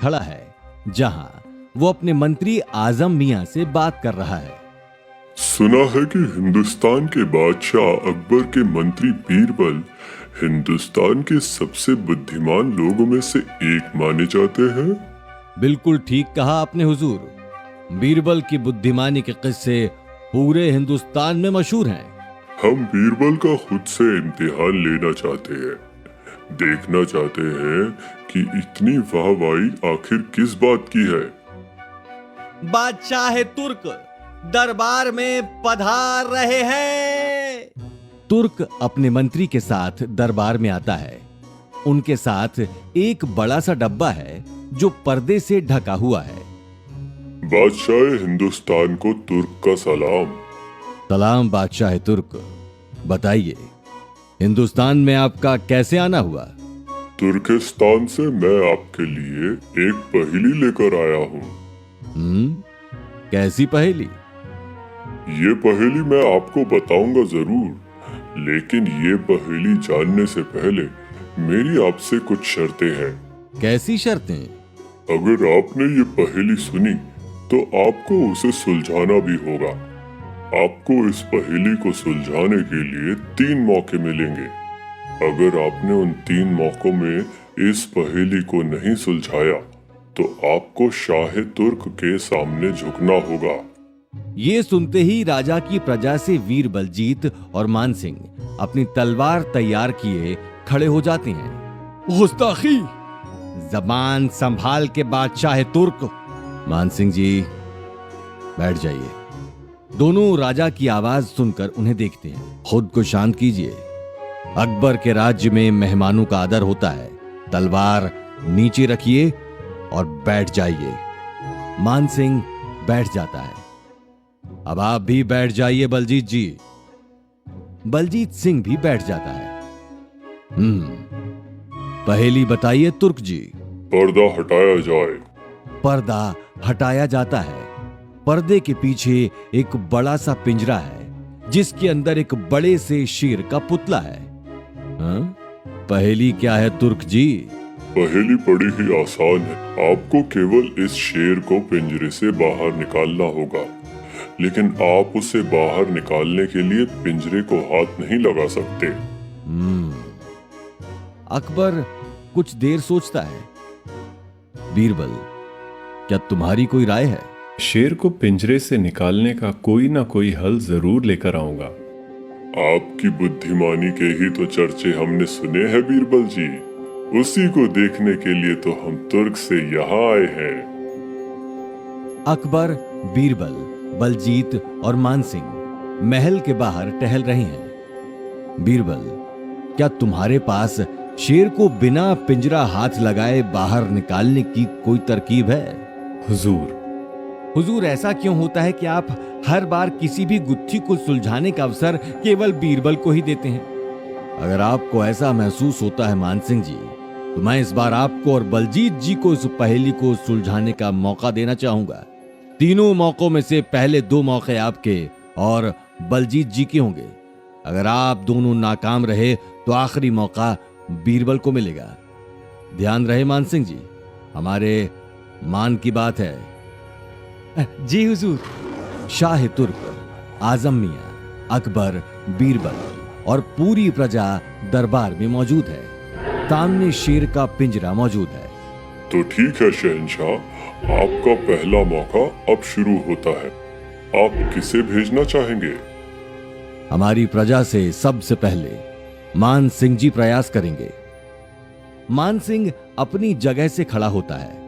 खड़ा है, जहां वो अपने मंत्री आजम मियां से बात कर रहा है। सुना है कि हिंदुस्तान के बादशाह अकबर के मंत्री बीरबल हिंदुस्तान के सबसे बुद्धिमान लोगों में से एक माने जाते हैं। बिल्कुल ठीक कहा आपने हुजूर। बीरबल की बुद्धिमानी के किस्से पूरे हिंदुस्तान में मशहूर हैं। हम बीरबल का खुद से इम्तिहान लेना चाहते हैं, देखना चाहते हैं कि इतनी वाहवाही आखिर किस बात की है। बादशाह तुर्क दरबार में पधार रहे हैं। तुर्क अपने मंत्री के साथ दरबार में आता है। उनके साथ एक बड़ा सा डब्बा है जो पर्दे से ढका हुआ है। बादशाह हिंदुस्तान को तुर्क का सलाम। सलाम बादशाह तुर्क। बताइए, हिंदुस्तान में आपका कैसे आना हुआ? तुर्किस्तान से मैं आपके लिए एक पहेली लेकर आया हूँ। कैसी पहेली? ये पहेली मैं आपको बताऊंगा जरूर, लेकिन ये पहेली जानने से पहले मेरी आपसे कुछ शर्तें हैं। कैसी शर्तें? अगर आपने ये पहेली सुनी तो आपको उसे सुलझाना भी होगा। आपको इस पहेली को सुलझाने के लिए 3 मौके मिलेंगे। अगर आपने उन 3 मौकों में इस पहेली को नहीं सुलझाया तो आपको शाह तुर्क के सामने झुकना होगा। ये सुनते ही राजा की प्रजा से वीर बलजीत और मानसिंह अपनी तलवार तैयार किए खड़े हो जाते हैं। गुस्ताखी! जबान संभाल के बादशाह तुर्क। मानसिंह जी, बैठ जाइए। दोनों राजा की आवाज सुनकर उन्हें देखते हैं। खुद को शांत कीजिए। अकबर के राज्य में मेहमानों का आदर होता है। तलवार नीचे रखिए और बैठ जाइए। मानसिंह बैठ जाता है। अब आप भी बैठ जाइए बलजीत जी। बलजीत सिंह भी बैठ जाता है। पहेली बताइए तुर्क जी। पर्दा हटाया जाए। पर्दा हटाया जाता है। पर्दे के पीछे एक बड़ा सा पिंजरा है जिसके अंदर एक बड़े से शेर का पुतला है। पहेली क्या है तुर्क जी? पहेली बड़ी ही आसान है। आपको केवल इस शेर को पिंजरे से बाहर निकालना होगा, लेकिन आप उसे बाहर निकालने के लिए पिंजरे को हाथ नहीं लगा सकते। अकबर कुछ देर सोचता है। बीरबल, क्या तुम्हारी कोई राय है? शेर को पिंजरे से निकालने का कोई ना कोई हल जरूर लेकर आऊंगा। आपकी बुद्धिमानी के ही तो चर्चे हमने सुने हैं बीरबल जी। उसी को देखने के लिए तो हम तुर्क से यहाँ आए हैं। अकबर, बीरबल, बलजीत और मानसिंह महल के बाहर टहल रहे हैं। बीरबल, क्या तुम्हारे पास शेर को बिना पिंजरा हाथ लगाए बाहर निकालने की कोई तरकीब है? हुजूर, ऐसा क्यों होता है कि आप हर बार किसी भी गुत्थी को सुलझाने का अवसर केवल बीरबल को ही देते हैं? अगर आपको ऐसा महसूस होता है मानसिंह जी, तो मैं इस बार आपको और बलजीत जी को इस पहेली को सुलझाने का मौका देना चाहूंगा। तीनों मौकों में से पहले 2 मौके आपके और बलजीत जी के होंगे। अगर आप दोनों नाकाम रहे तो आखिरी मौका बीरबल को मिलेगा। ध्यान रहे मानसिंह जी, हमारे मान की बात है। जी हुजूर। शाह तुर्क, आजम मियां, अकबर, बीरबल और पूरी प्रजा दरबार में मौजूद है। सामने शेर का पिंजरा मौजूद है। तो ठीक है शहंशाह, आपका पहला मौका अब शुरू होता है। आप किसे भेजना चाहेंगे? हमारी प्रजा से सबसे पहले मान सिंह जी प्रयास करेंगे। मान सिंह अपनी जगह से खड़ा होता है।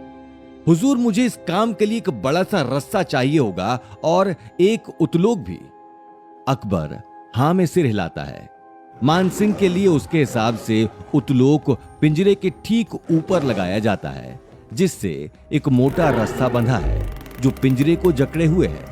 हुजूर, मुझे इस काम के लिए एक बड़ा सा रस्सा चाहिए होगा और एक उतलोक भी। अकबर हां में सिर हिलाता है। मान सिंह के लिए उसके हिसाब से उतलोक पिंजरे के ठीक ऊपर लगाया जाता है, जिससे एक मोटा रस्सा बंधा है जो पिंजरे को जकड़े हुए है।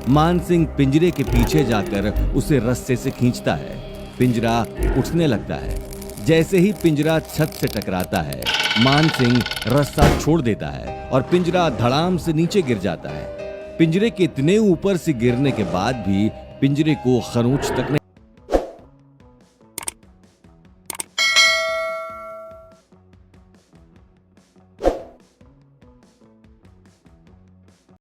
मान सिंह पिंजरे के पीछे जाकर उसे रस्से से खींचता है। पिंजरा उठने लगता है। जैसे ही पिंजरा छत से टकराता है, मान सिंह रस्सा छोड़ देता है और पिंजरा धड़ाम से नीचे गिर जाता है। पिंजरे के इतने ऊपर से गिरने के बाद भी पिंजरे को खरोंच तक नहीं